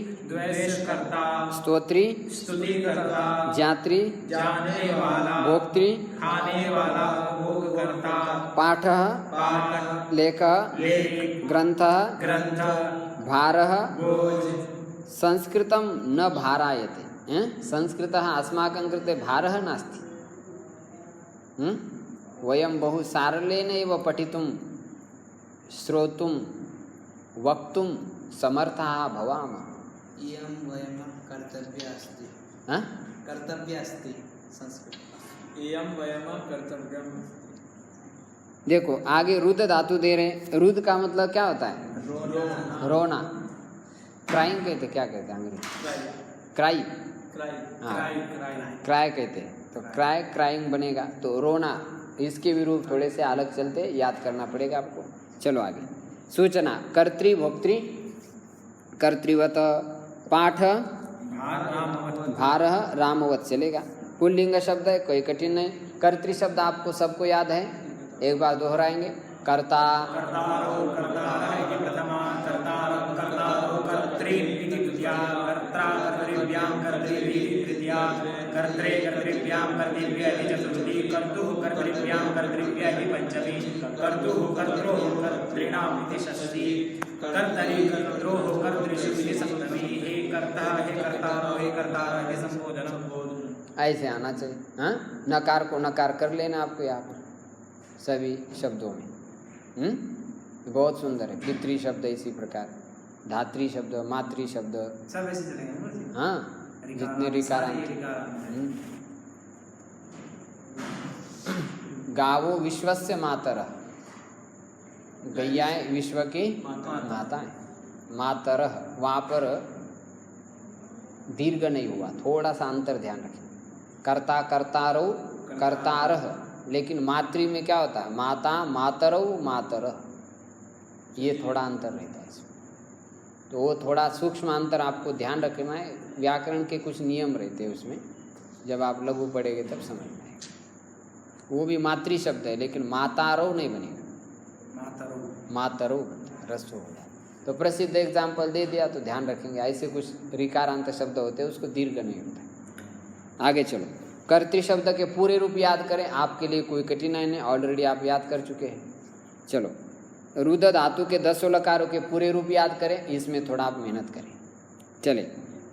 स्तोत्री, ज्ञात्री, भोक्त्री, पाठः, लेखः, ग्रंथः, भारः। संस्कृतं न भारायते। संस्कृतः अस्माकं कृते भारः नास्ति। वयं बहु सारल्येन एव पठितुं, श्रोतुं, वक्तुं समर्थाः भवामः। इयं वयं कर्तव्य अस्ति। कर्तव्य अस्ति संस्कृत। इयं वयं कर्तव्यम्। देखो आगे रुद धातु दे रहे हैं। रुद का मतलब क्या होता है? रोना। क्राइंग कहते, क्या कहते हैं अंग्रेजी? क्राई। क्राई कहते हैं। तो क्राई, क्राइंग बनेगा तो रोना। इसके भी रूप थोड़े से अलग चलते, याद करना पड़ेगा आपको। चलो आगे। सूचना, कर्तृ भोक्तृ, कर्तृवत, पाठ, भारः, रामवत चलेगा। पुल्लिंग शब्द है, कोई कठिन नहीं। कर्तृ शब्द आपको सबको याद है, एक बार दोहराएंगे। कर्ता, ऐसे आना चाहिए। हाँ, नकार को नकार कर लेना आपको यहाँ पर सभी शब्दों में। बहुत सुंदर है। पितृ शब्द इसी प्रकार, धात्री शब्द, मातृ शब्द सब ऐसे चलेंगे। हाँ, जितने रिकारांत। गावो विश्वस्य मातरः, गैयाएं विश्व की माताएं। मातरः, वहाँ पर दीर्घ नहीं हुआ, थोड़ा सा अंतर ध्यान रखें। कर्ता, कर्तारो, कर्तारः, लेकिन मातृ में क्या होता है? माता, मातरौ, मातरः। ये थोड़ा अंतर रहता है इसमें। तो वो थोड़ा सूक्ष्म अंतर आपको ध्यान रखना है। व्याकरण के कुछ नियम रहते हैं उसमें, जब आप लघु पढ़ेंगे तब समझ में आएगा। वो भी मातृ शब्द है, लेकिन मातारो नहीं बनेगा, मातरो बनता है, रस्व होता है। तो प्रसिद्ध एग्जाम्पल दे दिया तो ध्यान रखेंगे। ऐसे कुछ रिकारांत शब्द होते हैं, उसको दीर्घ नहीं होता है। आगे चलो। कर्तृ शब्द के पूरे रूप याद करें, आपके लिए कोई कठिनाई नहीं, ऑलरेडी आप याद कर चुके हैं। चलो, रुद धातु के 10 लकारों के पूरे रूप याद करें, इसमें थोड़ा आप मेहनत करें। चले,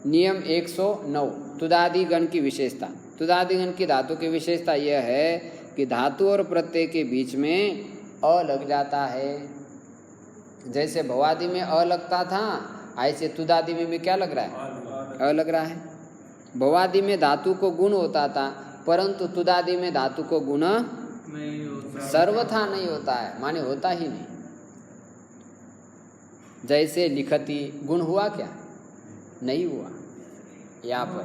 नियम 109, तुदादि गण की विशेषता। तुदादि गण की धातु की विशेषता यह है कि धातु और प्रत्यय के बीच में अ लग जाता है। जैसे भवादि में अ लगता था, ऐसे तुदादि में भी क्या लग रहा है? अ लग रहा है। भवादि में धातु को गुण होता था, परंतु तुदादि में धातु को गुण सर्वथा नहीं होता है, माने होता ही नहीं। जैसे लिखती, गुण हुआ क्या? नहीं हुआ। यहाँ पर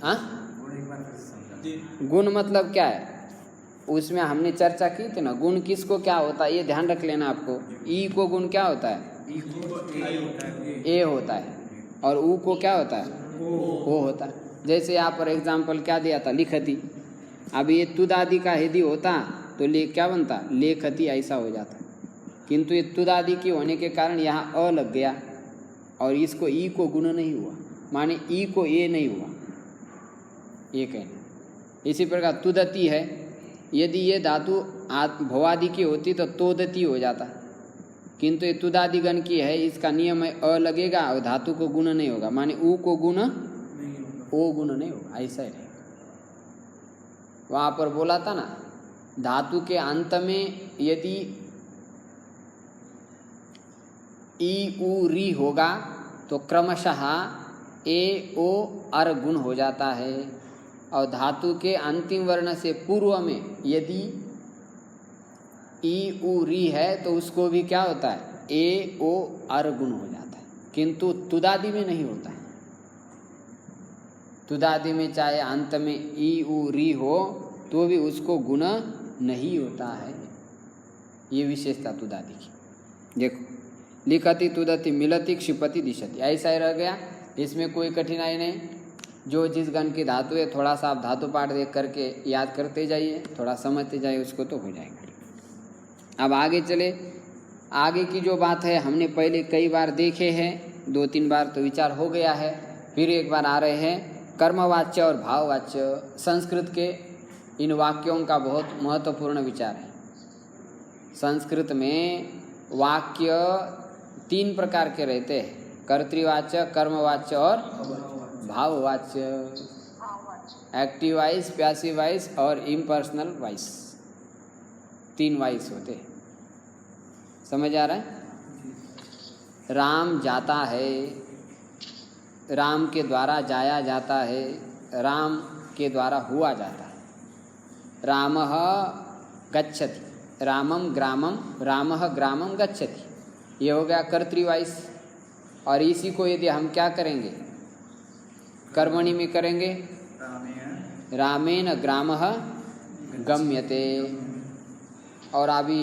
हाँ, गुण मतलब क्या है? उसमें हमने चर्चा की थी ना, गुण किसको क्या होता है, ये ध्यान रख लेना आपको। ई को गुण क्या होता है? ए होता है। और ऊ को क्या होता है? ओ होता है। जैसे यहाँ पर एग्जाम्पल क्या दिया था? लिखती। अब ये तुदादि का यदि होता तो ले क्या बनता? लेखती ऐसा हो जाता। किंतु ये तुदादि की होने के कारण यहाँ अ लग गया और इसको ई को गुण नहीं हुआ, माने ई को ए नहीं हुआ, ये कहना। इसी प्रकार तुदती है, यदि ये धातु भवादि की होती तो तोदती हो जाता, किंतु ये तुदादि गण की है, इसका नियम है अ लगेगा और धातु को गुण नहीं होगा, माने ऊ को गुण ओ गुण नहीं होगा, ऐसा ही रहेगा। वहाँ पर बोला था ना, धातु के अंत में यदि ई उ री होगा तो क्रमशः ए ओ अर गुण हो जाता है। और धातु के अंतिम वर्ण से पूर्व में यदि ई उ री है तो उसको भी क्या होता है, ए ओ अर गुण हो जाता है, किंतु तुदादि में नहीं होता है। तुदादि में चाहे अंत में ई उ री हो तो भी उसको गुण नहीं होता है। ये विशेषता तुदादि की। देखो, लिखति तुदति मिलति क्षिपति दिशति, ऐसा ही रह गया, इसमें कोई कठिनाई नहीं। जो जिस गण की धातु है थोड़ा सा आप धातु पाठ देख करके याद करते जाइए, थोड़ा समझते जाइए, उसको तो हो जाएगा। अब आगे चले। आगे की जो बात है हमने पहले कई बार देखे हैं, 2-3 बार तो विचार हो गया है, फिर एक बार आ रहे हैं। कर्मवाच्य और भाववाच्य, संस्कृत के इन वाक्यों का बहुत महत्वपूर्ण विचार है। संस्कृत में वाक्य 3 प्रकार के रहते हैं, कर्तृवाच्य, कर्मवाच्य और भाववाच्य, एक्टिव वाइस, पैसिव वाइस और इम्पर्सनल वाइस। 3 वाइस होते हैं। समझ आ रहा है? राम जाता है, राम के द्वारा जाया जाता है, राम के द्वारा हुआ जाता है। रामः गच्छति, रामम ग्रामम, रामः ग्रामम गच्छति, ये हो गया कर्तृवाइस। और इसी को यदि हम क्या करेंगे, कर्मणि में करेंगे, रामेण ग्रामः गम्यते। और अभी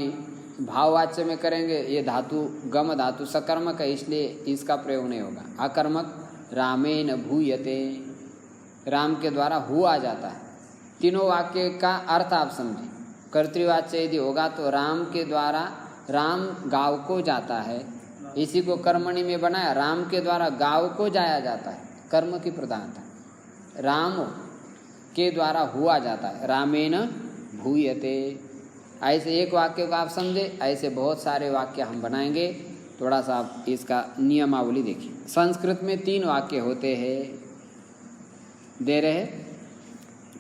भाववाच्य में करेंगे, ये धातु गम धातु सकर्मक है, इसलिए इसका प्रयोग नहीं होगा। अकर्मक रामेण भूयते, राम के द्वारा हुआ जाता है। तीनों वाक्य का अर्थ आप समझें। कर्तृवाच्य यदि होगा तो राम के द्वारा, राम गांव को जाता है, इसी को कर्मणि में बनाया, राम के द्वारा गांव को जाया जाता है, कर्म की प्रधानता। राम के द्वारा हुआ जाता है, रामेण भूयते। ऐसे एक वाक्य को आप समझे, ऐसे बहुत सारे वाक्य हम बनाएंगे। थोड़ा सा आप इसका नियमावली देखिए। संस्कृत में 3 वाक्य होते हैं, दे रहे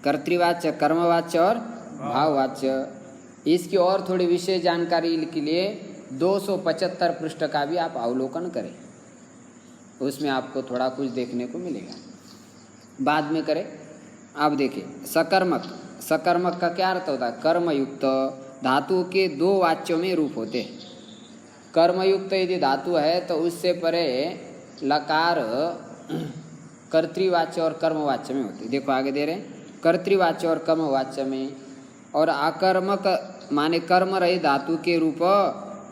कर्तृवाच्य, कर्मवाच्य और भाववाच्य। इसकी और थोड़ी विशेष जानकारी के लिए 275 पृष्ठ का भी आप अवलोकन करें, उसमें आपको थोड़ा कुछ देखने को मिलेगा। बाद में करें। आप देखिए, सकर्मक, सकर्मक का क्या अर्थ होता है, कर्मयुक्त। धातु के 2 वाच्यों में रूप होते हैं। कर्मयुक्त यदि धातु है तो उससे परे लकार कर्तृवाच्य और कर्मवाच्य में होती है। देखो आगे दे रहे हैं, कर्तृवाच्य और कर्मवाच्य में। और आकर्मक माने कर्म रहित धातु के रूप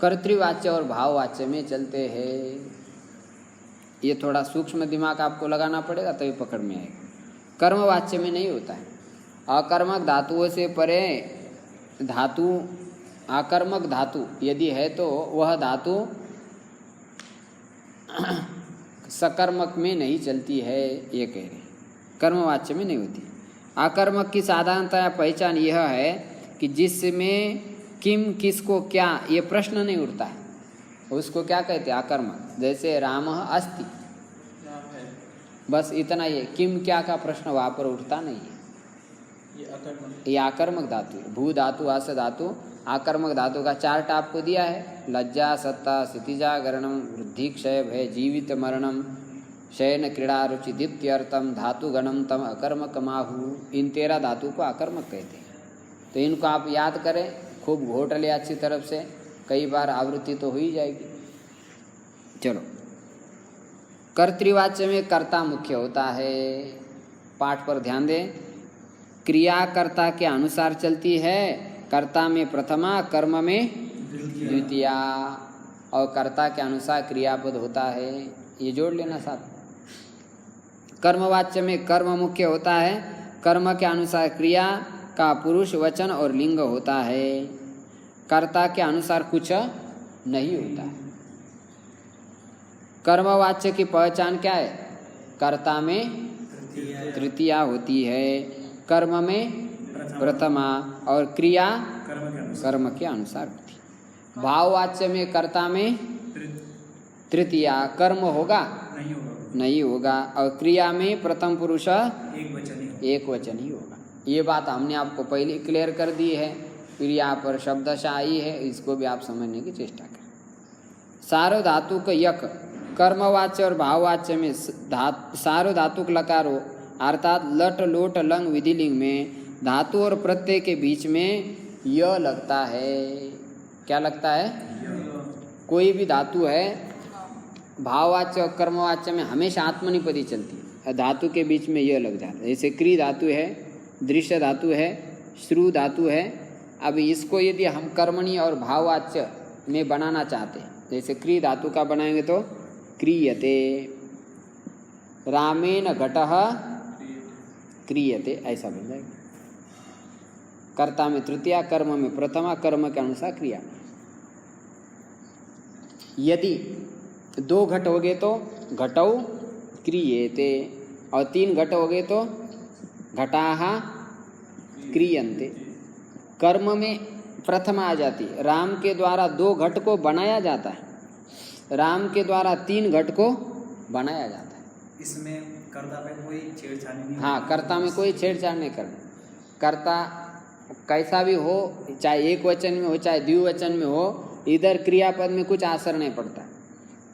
कर्तृवाच्य और भाववाच्य में चलते हैं। ये थोड़ा सूक्ष्म दिमाग आपको लगाना पड़ेगा तभी पकड़ में आएगा। कर्मवाच्य में नहीं होता है। अकर्मक धातुओं से परे धातु, आकर्मक धातु यदि है तो वह धातु सकर्मक में नहीं चलती है, ये कह रहे, कर्मवाच्य में नहीं होती। आकर्मक की साधारणतः पहचान यह है कि जिसमें किम, किसको, क्या, ये प्रश्न नहीं उठता है, उसको क्या कहते हैं, आकर्मक। जैसे रामः अस्ति, बस इतना ही, किम क्या का प्रश्न वहाँ पर उठता नहीं है। ये आकर्मक धातु है। भू धातु, आस धातु, आकर्मक धातु का 4 आपको दिया है। लज्जा, सत्ता, स्थितिजागरणम, वृद्धि, क्षय, भय, जीवित, मरणम, शयन, क्रीड़ा, रुचि, द्वितीयर्थम, धातु गणम, तम, अकर्मक, माहु। इन 13 धातु को आकर्मक कहते हैं। तो इनको आप याद करें, खूब घोट ले अच्छी तरफ से, कई बार आवृत्ति तो हो ही जाएगी। चलो, कर्तृवाच्य में कर्ता मुख्य होता है। पाठ पर ध्यान दें। क्रिया कर्ता के अनुसार चलती है। कर्ता में प्रथमा, कर्म में द्वितीया, और कर्ता के अनुसार क्रियापद होता है। ये जोड़ लेना साथ। कर्मवाच्य में कर्म मुख्य होता है, कर्म के अनुसार क्रिया का पुरुष, वचन और लिंग होता है। कर्ता के अनुसार कुछ नहीं होता है। कर्मवाच्य की पहचान क्या है, कर्ता में तृतीया होती है, कर्म में प्रथमा और क्रिया कर्म के अनुसार होती है। भाववाच्य में कर्ता में तृतीया, कर्म होगा नहीं होगा, और क्रिया में प्रथम पुरुष एक वचन ही होगा। ये बात हमने आपको पहले क्लियर कर दी है। फिर यहाँ पर शब्दशाही है, इसको भी आप समझने की चेष्टा करें। सार्वधातुक यक कर्मवाच्य और भाववाच्य में सार्वधातुक लकार हो, अर्थात लट लोट लंग विधिलिंग में धातु और प्रत्यय के बीच में य लगता है। क्या लगता है? कोई भी धातु है, भाववाच्य और कर्मवाच्य में हमेशा आत्मनिपदी चलती है, धातु के बीच में य लग जाता है। जैसे क्री धातु है, दृश्य धातु है, श्रु धातु है। अब इसको यदि हम कर्मणि और भाववाच्य में बनाना चाहते हैं, जैसे क्री धातु का बनाएंगे तो क्रियते, रामेण घटः क्रियते, ऐसा बन जाएगा। कर्ता में तृतीया, कर्म में प्रथमा, कर्म के अनुसार क्रिया। यदि 2 घट हो गए तो घटौ क्रियेते, और 3 घट हो गए तो घटाः क्रियन्ते। कर्म में प्रथमा आ जाती है, राम के द्वारा 2 घट को बनाया जाता है, राम के द्वारा 3 घट को बनाया जाता है। इसमें कर्ता पे कोई छेड़छाड़ नहीं। हाँ, कर्ता में कोई छेड़छाड़ नहीं करना। कर्ता कैसा भी हो, चाहे एक वचन में हो चाहे द्विवचन में हो, इधर क्रियापद में कुछ असर नहीं पड़ता।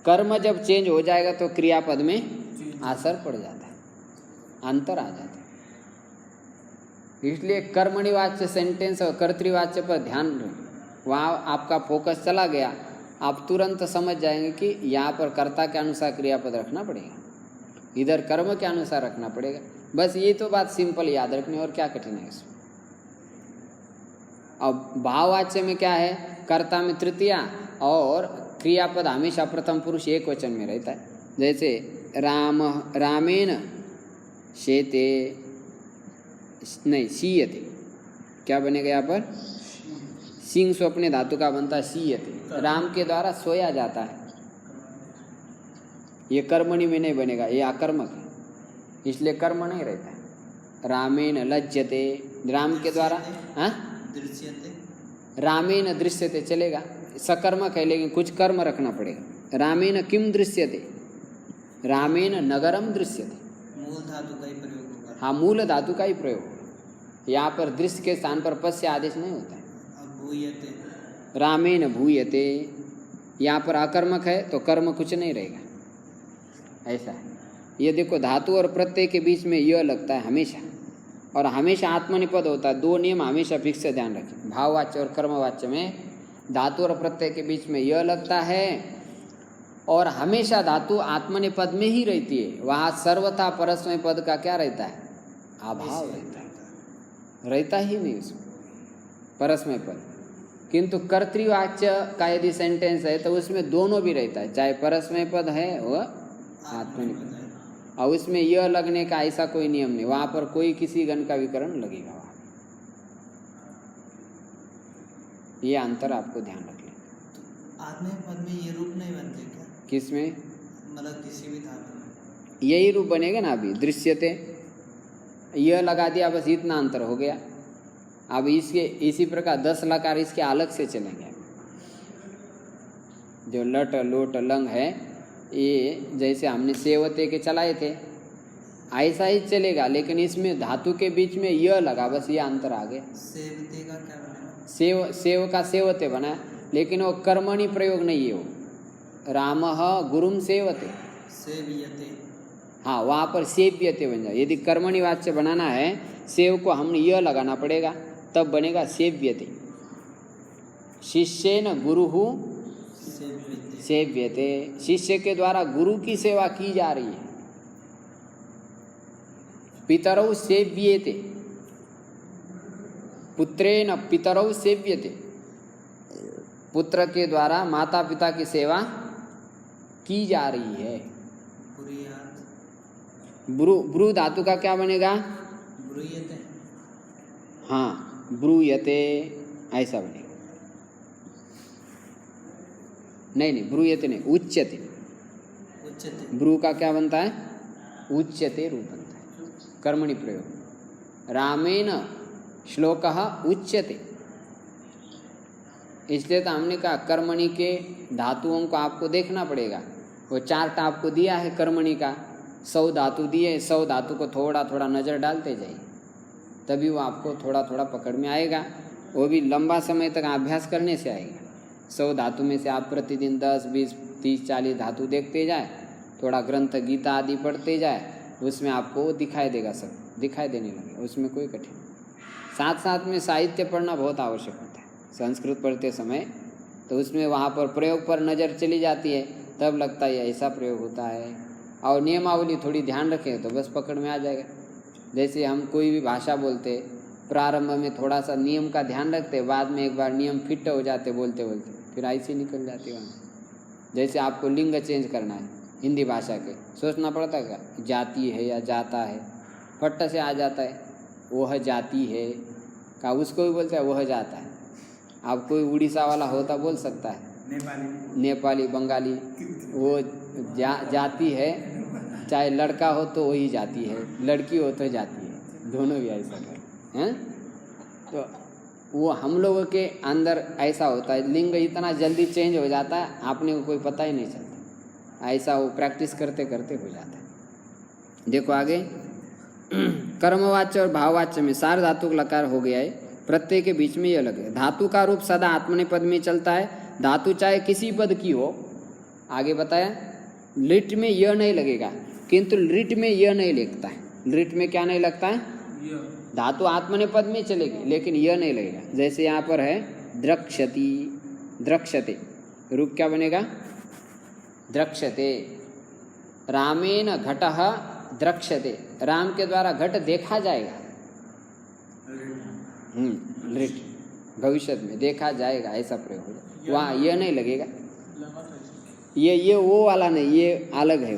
कर्म जब चेंज हो जाएगा तो क्रियापद में असर पड़ जाता है, अंतर आ जाता है। इसलिए कर्मणिवाच्य सेंटेंस और कर्तृवाच्य पर ध्यान रखें। वहाँ आपका फोकस चला गया, आप तुरंत समझ जाएंगे कि यहाँ पर कर्ता के अनुसार क्रियापद रखना पड़ेगा, इधर कर्म के अनुसार रखना पड़ेगा। बस ये तो बात सिंपल याद रखनी, और क्या कठिन है इसमें। अब भाववाच्य में क्या है, कर्ता में तृतीया और क्रियापद हमेशा प्रथम पुरुष एक वचन में रहता है। जैसे राम, रामेण शेते, नहीं सीयते, क्या बनेगा यहाँ पर? सिंह स्वप्ने धातु का बनता है सीयते, राम के द्वारा सोया जाता है। ये कर्मणि में नहीं बनेगा, ये आकर्मक है, इसलिए कर्म नहीं रहता है। रामेण लज्जते, राम के द्वारा, हाँ, रामेण दृश्यते चलेगा, सकर्मक है, लेकिन कुछ कर्म रखना पड़ेगा। रामेण किम दृश्यते, रामेण नगरम दृश्यते, मूल धातु का ही प्रयोग होगा। हाँ, मूल धातु का ही प्रयोग होगा। यहाँ पर दृश्य के स्थान पर पश्य आदेश नहीं होता है। भूयते, रामेण भूयते, यहाँ पर अकर्मक है तो कर्म कुछ नहीं रहेगा, ऐसा है। ये देखो, धातु और प्रत्यय के बीच में यह लगता है हमेशा, और हमेशा आत्मनिपद होता है। 2 नियम हमेशा फिक्स से ध्यान रखें। भाववाच्य और कर्मवाच्य में धातु और प्रत्यय के बीच में यह लगता है, और हमेशा धातु आत्मनिपद में ही रहती है। वहाँ सर्वथा परस्मय पद का क्या रहता है? अभाव रहता है, रहता ही नहीं उसमें परस्मय पद। किंतु कर्तृवाच्य का यदि सेंटेंस है तो उसमें दोनों भी रहता है, चाहे परस्मय पद है वह आत्मनिपद है, और उसमें यह लगने का ऐसा कोई नियम नहीं। वहाँ पर कोई किसी गण का विकरण लगेगा वहाँ, ये अंतर आपको ध्यान रख लें। आत्मनिपद में ये रूप नहीं बनते क्या? किसमें? मतलब किसी भी धातु में यही रूप बनेगा ना। अभी दृश्यते यह लगा दिया, बस इतना अंतर हो गया। अब इसके इसी प्रकार 10 लकार इसके अलग से चलेंगे। जो लट लोट लंग है, ये जैसे हमने सेवते के चलाए थे ऐसा ही चलेगा, लेकिन इसमें धातु के बीच में यह लगा, बस ये अंतर आ गया। सेवते का क्या बनेगा? सेव का सेवते बना, लेकिन वो कर्मणि प्रयोग नहीं है। वो रामः गुरुम सेवते, सेव्यते, हाँ, वहाँ पर सेव्यते बन जाए। यदि कर्मणि वाच्य बनाना है, सेव को हमने यह लगाना पड़ेगा, तब बनेगा सेव्यते। शिष्येन गुरुहु सेव्यते, सेव्यते, शिष्य के द्वारा गुरु की सेवा की जा रही है। पितरौ सेव्येते, पुत्रेण पितरौ सेव्यते, पुत्र के द्वारा माता पिता की सेवा की जा रही है। ब्रूयात, ब्रू धातु का क्या बनेगा? ब्रूयते, हाँ, ब्रूयते ऐसा बनेगा। नहीं, ब्रूयते नहीं, उच्यते। उच्यते, ब्रू का क्या बनता है? उच्यते रूप बनता है, कर्मणि प्रयोग। रामेण श्लोकः उच्यते, इसलिए तो हमने कहा कर्मणि के धातुओं को आपको देखना पड़ेगा। वो चार्ट आपको दिया है कर्मणि का, 100 धातु दिए, 100 धातु को थोड़ा थोड़ा नज़र डालते जाइए, तभी वो आपको थोड़ा थोड़ा पकड़ में आएगा। वो भी लंबा समय तक अभ्यास करने से आएगा। 100 धातु में से आप प्रतिदिन 10, 20, 30-40 धातु देखते जाए, थोड़ा ग्रंथ गीता आदि पढ़ते जाए, उसमें आपको दिखाई देगा, सब दिखाई देने लगेगा, उसमें कोई कठिन। साथ साथ में साहित्य पढ़ना बहुत आवश्यक होता है। संस्कृत पढ़ते समय तो उसमें वहाँ पर प्रयोग पर नज़र चली जाती है, तब लगता है ऐसा प्रयोग होता है, और नियमावली थोड़ी ध्यान रखें तो बस पकड़ में आ जाएगा। जैसे हम कोई भी भाषा बोलते, प्रारंभ में थोड़ा सा नियम का ध्यान रखते, बाद में एक बार नियम फिट हो जाते बोलते बोलते, फिर ऐसे निकल जाते वहाँ। जैसे आपको लिंग चेंज करना है हिंदी भाषा के, सोचना पड़ता है क्या जाती है या जाता है, फट से आ जाता है, वह जाती है का उसको भी बोलते हैं वह जाता है। आप कोई उड़ीसा वाला होता बोल सकता है, नेपाली बंगाली, वो जाती है, चाहे लड़का हो तो वही जाती है, लड़की हो तो जाती है, दोनों भी ऐसा हैं। तो वो हम लोगों के अंदर ऐसा होता है, लिंग इतना जल्दी चेंज हो जाता है, आपने को कोई पता ही नहीं चलता, ऐसा वो प्रैक्टिस करते करते हो जाता है। देखो आगे, कर्मवाच्य और भाववाच्य में सार धातु का लकार हो गया है, प्रत्यय के बीच में यह लगे। धातु का रूप सदा आत्मनेपद पद में चलता है, धातु चाहे किसी पद की हो, आगे बताया लिट में यह नहीं लगेगा, किंतु लिट में यह नहीं लगता है। लिट में क्या नहीं लगता है? धातु आत्मनेपद में चलेगी, लेकिन यह नहीं लगेगा। जैसे यहाँ पर है द्रक्ष्यति, द्रक्ष्यते, रूप क्या बनेगा? द्रक्ष्यते। रामेण घटः द्रक्ष्यते, राम के द्वारा घट देखा जाएगा। लिट भविष्य में देखा जाएगा, ऐसा प्रयोग होगा, वहाँ यह नहीं लगेगा। ये वो वाला नहीं, ये अलग है,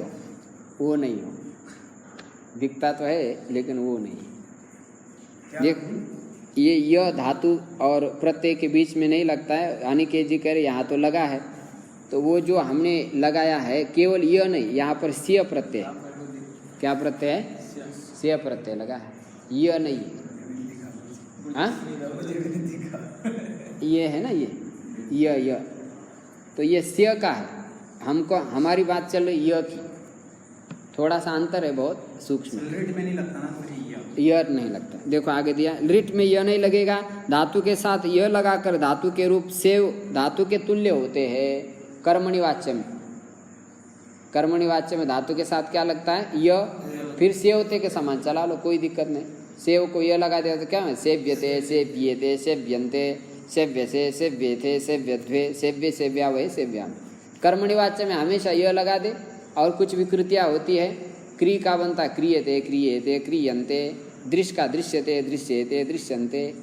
वो नहीं हो, दिखता तो है लेकिन वो नहीं। देख ये यह धातु और प्रत्यय के बीच में नहीं लगता है। अनिकेत जी कह रहे यहाँ तो लगा है, तो वो जो हमने लगाया है केवल यह नहीं, यहाँ पर सिय प्रत्यय है। क्या प्रत्यय है? सिय प्रत्यय लगा है, यह नहीं। हाँ ये है ना, ये तो ये सिय का है। हमको हमारी बात चल रही यह की, थोड़ा सा अंतर है, बहुत सूक्ष्म। लिट में नहीं लगता ना, यह नहीं लगता। देखो आगे दिया, लिट में यह नहीं लगेगा, धातु के साथ यह लगाकर धातु के रूप सेव धातु के तुल्य होते हैं। कर्मणि वाच्य में, कर्मणि वाच्य में धातु के साथ क्या लगता है? यह, फिर सेवते के समान चला लो, कोई दिक्कत नहीं। सेव को यह लगा दिया तो क्या है? सेव्यते, सेव्येते, सेव्यन्ते, सेव्यसे, सेव्येथे, सेव्यध्वे, सेव्य, सेव्या वही सेव्याम। कर्मणि वाच्य में हमेशा यह लगा दे, और कुछ विकृतियाँ होती है, क्री का बनता क्रियते, क्रियेते, क्रियन्ते, दृश्य का दृश्यते, दृश्येते, दृश्यन्ते।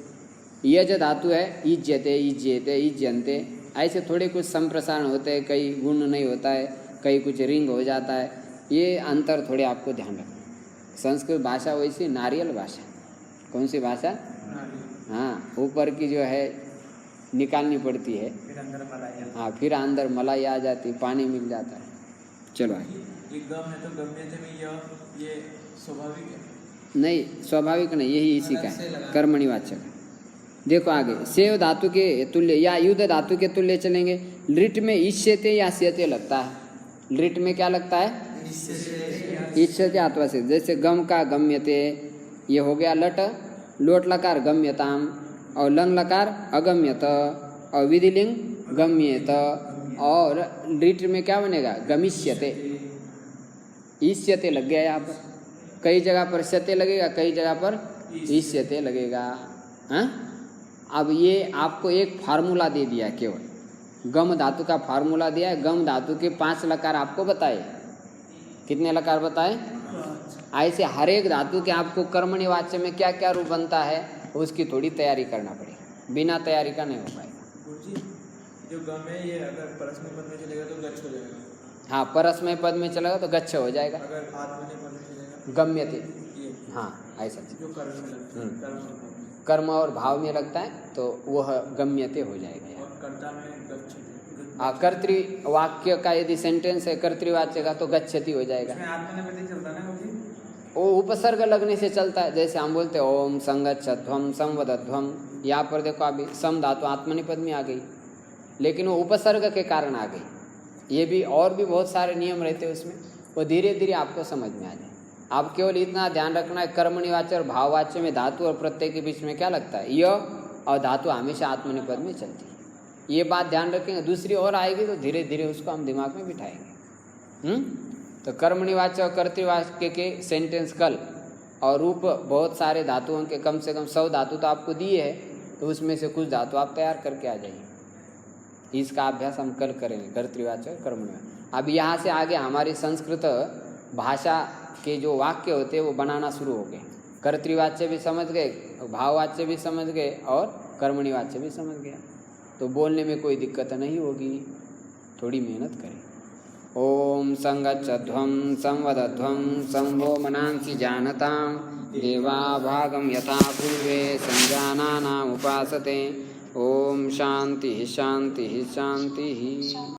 यह जो धातु है इज्यते, इज्येते, इज्यन्ते, ऐसे थोड़े कुछ संप्रसारण होते हैं, कई गुण नहीं होता है, कई कुछ रिंग हो जाता है। ये अंतर थोड़े आपको ध्यान रखना। संस्कृत भाषा वैसी नारियल भाषा। कौन सी भाषा? हाँ, ऊपर की जो है निकालनी पड़ती है, फिर अंदर मलाई। हाँ, फिर अंदर मलाई आ जाती, पानी मिल जाता है। चलो आगे। ये गम है तो गम्यते में ये स्वाभाविक है? नहीं, स्वाभाविक नहीं, यही इसी का है, कर्मणि वाच्य का। देखो आगे, सेव धातु के तुल्य या युद्ध धातु के तुल्य चलेंगे। लिट में इष्यते या स्यते लगता है। लिट में क्या लगता है? इष्यते अथवा से। जैसे गम का गम्यते, ये हो गया लट, लोट लकार गम्यताम, और लंग लकार अगम्यत, और विधिलिंग गम्येत, और लिट में क्या बनेगा? गमिष्यते। ईष्यते लग गया यहाँ पर, कई जगह पर स्यते लगेगा, कई जगह पर ईष्यते लगेगा। हाँ, अब ये आपको एक फार्मूला दे दिया, केवल गम धातु का फार्मूला दिया है। गम धातु के 5 लकार आपको बताए। कितने लकार बताए? ऐसे हर एक धातु के आपको कर्मणि वाच्य में क्या क्या रूप बनता है, उसकी थोड़ी तैयारी करना पड़ेगा, बिना तैयारी का नहीं हो पाएगा। गुरुजी, जो गम है ये अगर परस्मय पद में चलेगा तो गच्छ हो जाएगा। हाँ, परस्मय पद में चलेगा तो गच्छ हो जाएगा। अगर आत्मनेपद पद में चलेगा गम्यते, ये, हाँ ऐसा जो कर्म में लगता है, कर्म और भाव में लगता है तो वह गम्यते हो जाएगा। और कर्ता में गच्छ। कर्तृ वाक्य का यदि सेंटेंस है कर्तृवाच्य का तो गच्छति हो जाएगा। आत्मनेपदी चलता है ना, वो उपसर्ग लगने से चलता है। जैसे हम बोलते हैं ओम संगच्छध्वम संवदध्वम, यहाँ पर देखो अभी सम धातु आत्मनेपद में आ गई, लेकिन वो उपसर्ग के कारण आ गई। ये भी और भी बहुत सारे नियम रहते हैं उसमें, वो धीरे धीरे आपको समझ में आ जाए। आप केवल इतना ध्यान रखना है, कर्मणि वाच्य और भाववाच्य में धातु और प्रत्यय के बीच में क्या लगता है? य, और धातु हमेशा आत्मनेपद में चलती है। ये बात ध्यान रखेंगे। दूसरी और आएगी तो धीरे धीरे उसको हम दिमाग में बिठाएंगे। तो कर्मणिवाच्य और कर्तृवाच्य के सेंटेंस कल और रूप बहुत सारे धातुओं के कम से कम 100 धातु तो आपको दिए है, तो उसमें से कुछ धातु आप तैयार करके आ जाइए। इसका अभ्यास हम कल करेंगे, कर्तृवाच्य और कर्मणिवाच्य। अब यहाँ से आगे हमारी संस्कृत भाषा के जो वाक्य होते हैं वो बनाना शुरू हो गए। कर्तृवाच्य भी समझ गए, भाववाच्य भी समझ गए और कर्मणिवाच्य भी समझ गया, तो बोलने में कोई दिक्कत नहीं होगी। थोड़ी मेहनत करें। ओम संगच्छध्वं संवदध्वं संवो मनांसि जानतां देवा भागं यथा पूर्वे संजानाना उपासते। ओम शांति शांति शांति।